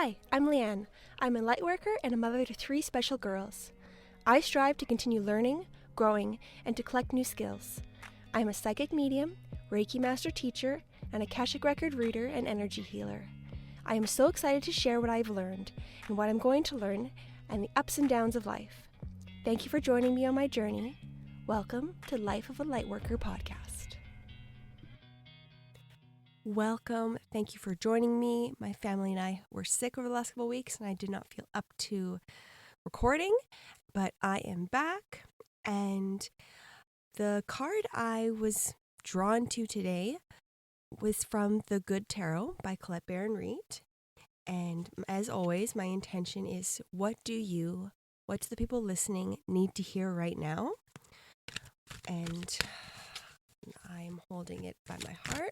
Hi, I'm Leanne. I'm a lightworker and a mother to 3 special girls. I strive to continue learning, growing, and to collect new skills. I'm a psychic medium, Reiki master teacher, and Akashic record reader and energy healer. I am so excited to share what I've learned and what I'm going to learn and the ups and downs of life. Thank you for joining me on my journey. Welcome to Life of a Lightworker podcast. Welcome. Thank you for joining me. My family and I were sick over the last couple of weeks and I did not feel up to recording, but I am back. And the card I was drawn to today was from The Good Tarot by Colette Baron-Reid. And as always, my intention is what do the people listening need to hear right now? And I'm holding it by my heart.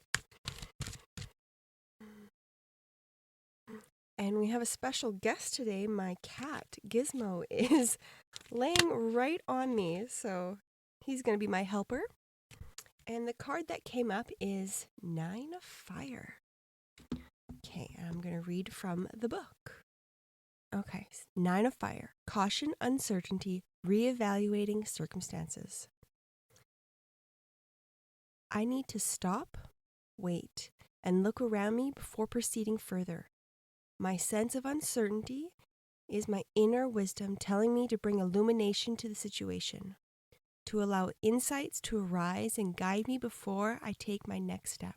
And we have a special guest today. My cat, Gizmo, is laying right on me, so he's going to be my helper. And the card that came up is 9 of Fire. Okay, and I'm going to read from the book. Okay, 9 of Fire. Caution, uncertainty, reevaluating circumstances. I need to stop, wait, and look around me before proceeding further. My sense of uncertainty is my inner wisdom telling me to bring illumination to the situation, to allow insights to arise and guide me before I take my next step.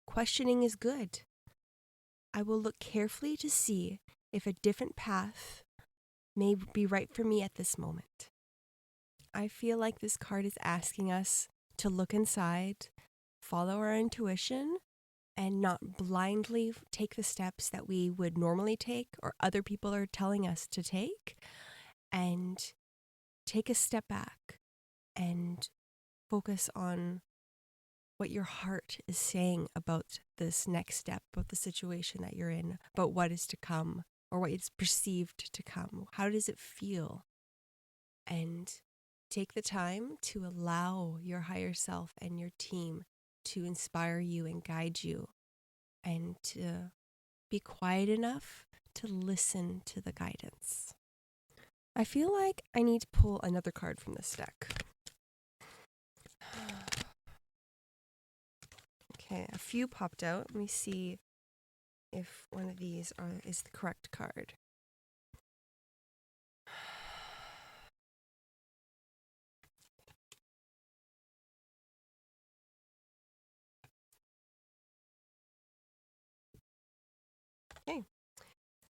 Questioning is good. I will look carefully to see if a different path may be right for me at this moment. I feel like this card is asking us to look inside, follow our intuition, and not blindly take the steps that we would normally take or other people are telling us to take, and take a step back and focus on what your heart is saying about this next step, about the situation that you're in, about what is to come or what is perceived to come. How does it feel? And take the time to allow your higher self and your team to inspire you and guide you, and to be quiet enough to listen to the guidance. I feel like I need to pull another card from this deck. Okay, a few popped out. Let me see if one of these is the correct card. Okay,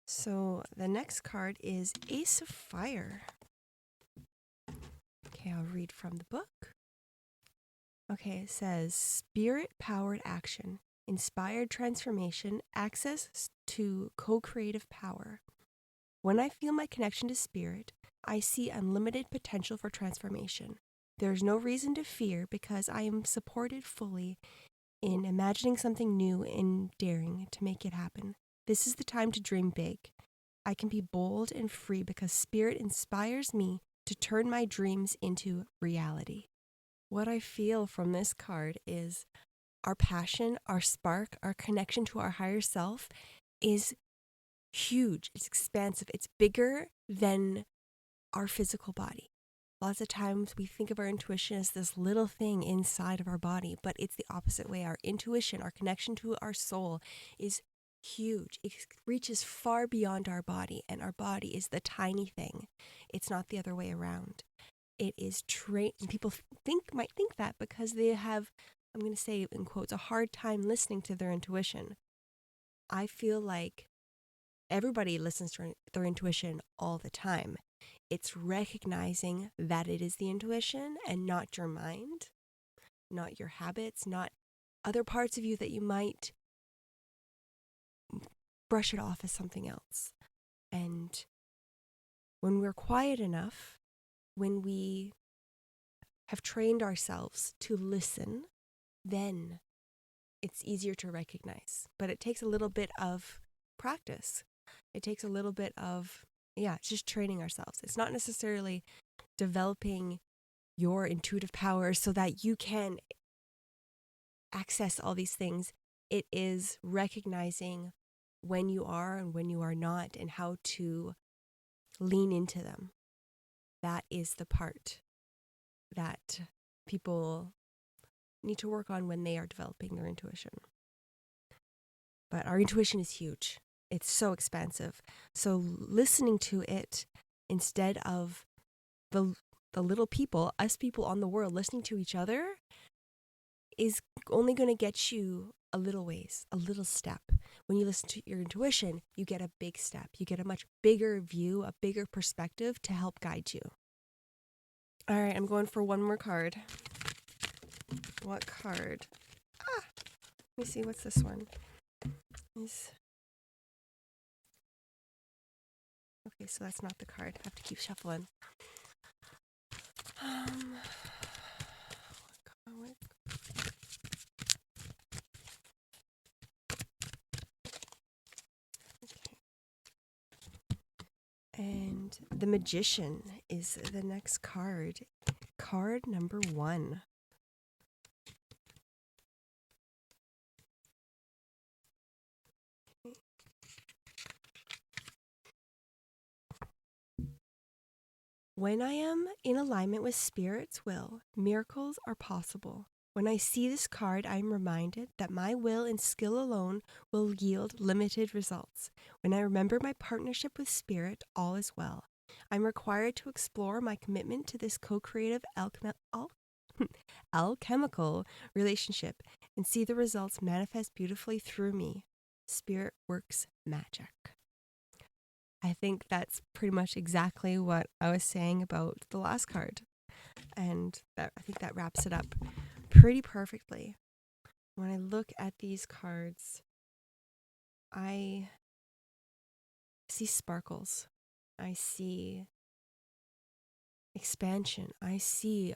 so the next card is Ace of Fire. Okay, I'll read from the book. Okay, it says spirit-powered action, inspired transformation, access to co-creative power. When I feel my connection to spirit, I see unlimited potential for transformation. There is no reason to fear because I am supported fully in imagining something new and daring to make it happen. This is the time to dream big. I can be bold and free because spirit inspires me to turn my dreams into reality. What I feel from this card is our passion, our spark, our connection to our higher self is huge. It's expansive. It's bigger than our physical body. Lots of times we think of our intuition as this little thing inside of our body, but it's the opposite way. Our intuition, our connection to our soul is huge. It reaches far beyond our body, and our body is the tiny thing. It's not the other way around. It is people might think that because they have, I'm going to say in quotes, a hard time listening to their intuition. I feel like everybody listens to their intuition all the time. It's recognizing that it is the intuition and not your mind, not your habits, not other parts of you that you might brush it off as something else. And when we're quiet enough, when we have trained ourselves to listen, then it's easier to recognize. But it takes a little bit of practice. It takes a little bit of, it's just training ourselves. It's not necessarily developing your intuitive powers so that you can access all these things. It is recognizing when you are and when you are not, and how to lean into them. That is the part that people need to work on when they are developing their intuition. But our intuition is huge. It's so expansive. So listening to it instead of the little people, us people on the world listening to each other, is only going to get you a little ways, a little step. When you listen to your intuition, you get a big step. You get a much bigger view, a bigger perspective to help guide you. All right, I'm going for one more card. What card? Let me see, what's this one? Okay, so that's not the card. I have to keep shuffling. And the Magician is the next card. Card number 1. When I am in alignment with Spirit's will, miracles are possible. When I see this card, I am reminded that my will and skill alone will yield limited results. When I remember my partnership with Spirit, all is well. I'm required to explore my commitment to this co-creative alchemical relationship and see the results manifest beautifully through me. Spirit works magic. I think that's pretty much exactly what I was saying about the last card. And I think that wraps it up pretty perfectly. When I look at these cards, I see sparkles. I see expansion. I see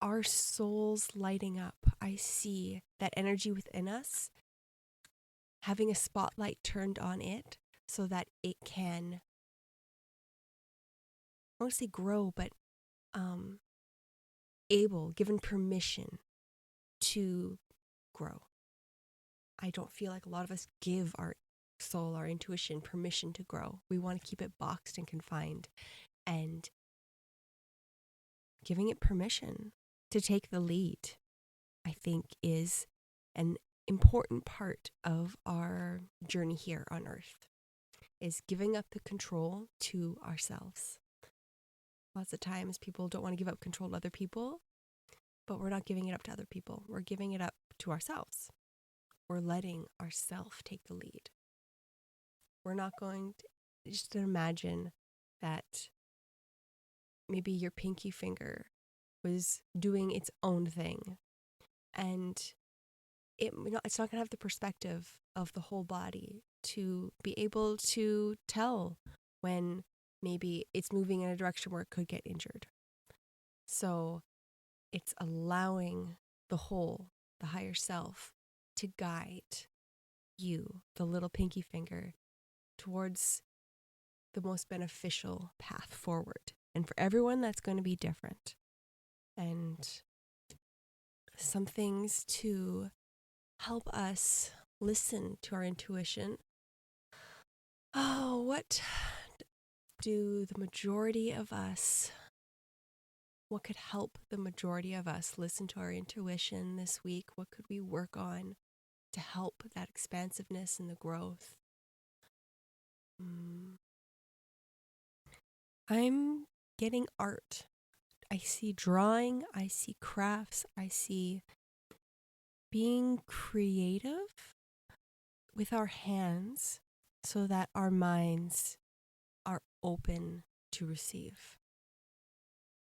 our souls lighting up. I see that energy within us having a spotlight turned on it so that it can, I won't say grow, but given permission to grow. I don't feel like a lot of us give our soul, our intuition, permission to grow. We want to keep it boxed and confined, and giving it permission to take the lead, I think, is an important part of our journey here on Earth, is giving up the control to ourselves. Lots of times people don't want to give up control to other people, but we're not giving it up to other people. We're giving it up to ourselves. We're letting ourselves take the lead. We're not going to just imagine that maybe your pinky finger was doing its own thing, and it's not going to have the perspective of the whole body to be able to tell when maybe it's moving in a direction where it could get injured. So it's allowing the whole, the higher self, to guide you, the little pinky finger, towards the most beneficial path forward. And for everyone, that's going to be different. And some things to help us listen to our intuition. Oh, what do the majority of us, what could help the majority of us listen to our intuition this week? What could we work on to help that expansiveness and the growth? I'm getting art. I see drawing, I see crafts, I see being creative with our hands so that our minds are open to receive.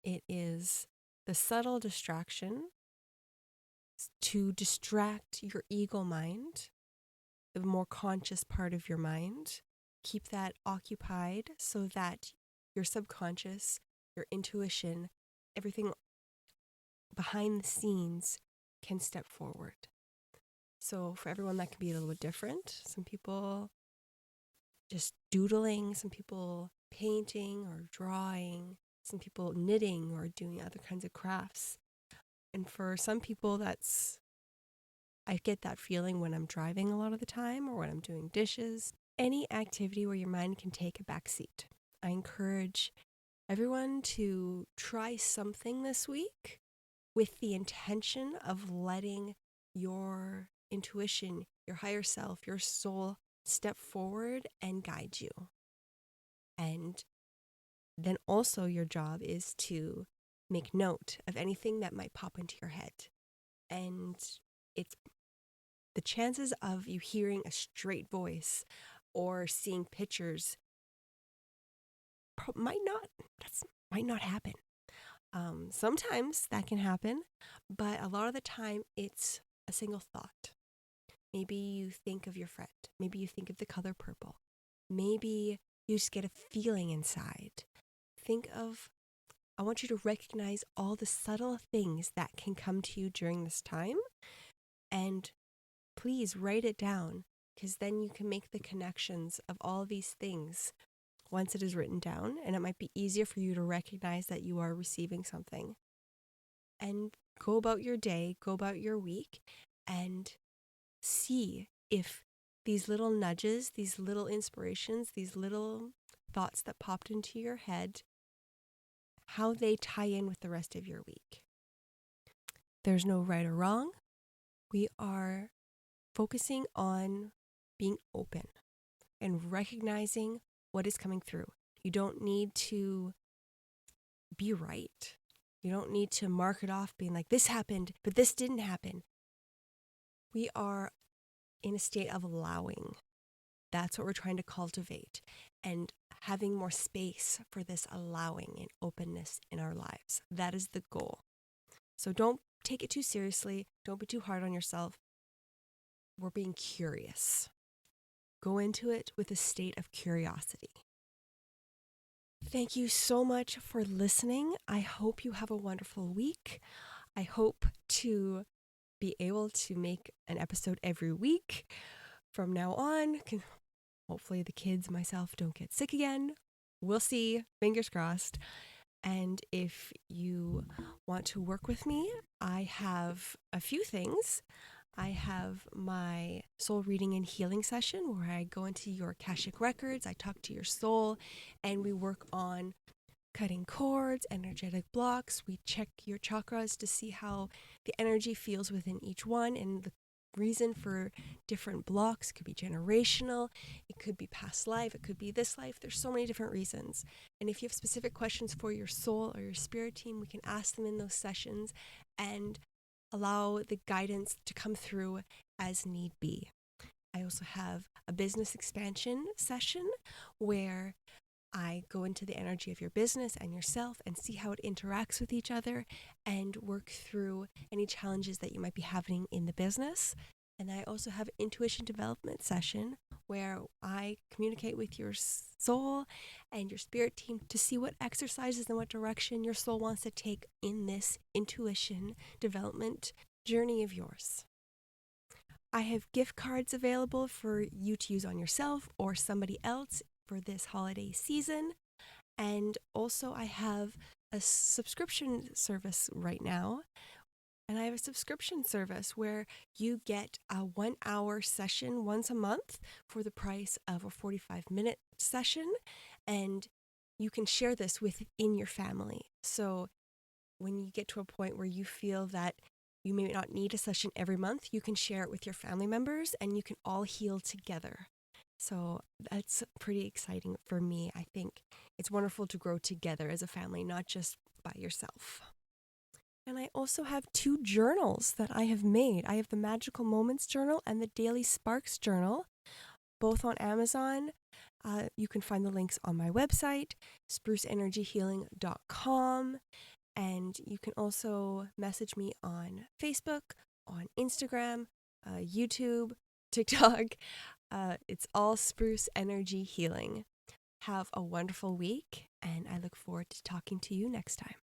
It is the subtle distraction to distract your ego mind, the more conscious part of your mind. Keep that occupied so that your subconscious, your intuition, everything behind the scenes can step forward. So for everyone, that can be a little bit different. Some people just doodling, some people painting or drawing, some people knitting or doing other kinds of crafts. And for some people, I get that feeling when I'm driving a lot of the time, or when I'm doing dishes, any activity where your mind can take a back seat. I encourage everyone to try something this week with the intention of letting your intuition, your higher self, your soul step forward and guide you. And then also your job is to make note of anything that might pop into your head. And it's the chances of you hearing a straight voice or seeing pictures might not happen. Sometimes that can happen, but a lot of the time it's a single thought. Maybe you think of your friend. Maybe you think of the color purple. Maybe you just get a feeling inside. I want you to recognize all the subtle things that can come to you during this time, and please write it down, because then you can make the connections of all these things once it is written down, and it might be easier for you to recognize that you are receiving something. And go about your day, go about your week, and see if these little nudges, these little inspirations, these little thoughts that popped into your head, how they tie in with the rest of your week. There's no right or wrong. We are focusing on being open and recognizing what is coming through. You don't need to be right. You don't need to mark it off being like, this happened, but this didn't happen. We are in a state of allowing. That's what we're trying to cultivate, and having more space for this allowing and openness in our lives. That is the goal. So don't take it too seriously. Don't be too hard on yourself. We're being curious. Go into it with a state of curiosity. Thank you so much for listening. I hope you have a wonderful week. I hope to be able to make an episode every week from now on. Hopefully the kids, myself, don't get sick again. We'll see. Fingers crossed. And if you want to work with me, I have a few things. I have my soul reading and healing session where I go into your Akashic records, I talk to your soul, and we work on cutting cords, energetic blocks. We check your chakras to see how the energy feels within each one, and the reason for different blocks could be generational, it could be past life, it could be this life. There's so many different reasons. And if you have specific questions for your soul or your spirit team, we can ask them in those sessions and allow the guidance to come through as need be. I also have a business expansion session where I go into the energy of your business and yourself and see how it interacts with each other and work through any challenges that you might be having in the business. And I also have an intuition development session where I communicate with your soul and your spirit team to see what exercises and what direction your soul wants to take in this intuition development journey of yours. I have gift cards available for you to use on yourself or somebody else for this holiday season. And also I have a subscription service right now. And I have a subscription service where you get a 1-hour session once a month for the price of a 45-minute session. And you can share this within your family. So when you get to a point where you feel that you may not need a session every month, you can share it with your family members and you can all heal together. So that's pretty exciting for me. I think it's wonderful to grow together as a family, not just by yourself. And I also have 2 journals that I have made. I have the Magical Moments Journal and the Daily Sparks Journal, both on Amazon. You can find the links on my website, spruceenergyhealing.com. And you can also message me on Facebook, on Instagram, YouTube, TikTok. It's all Spruce Energy Healing. Have a wonderful week, and I look forward to talking to you next time.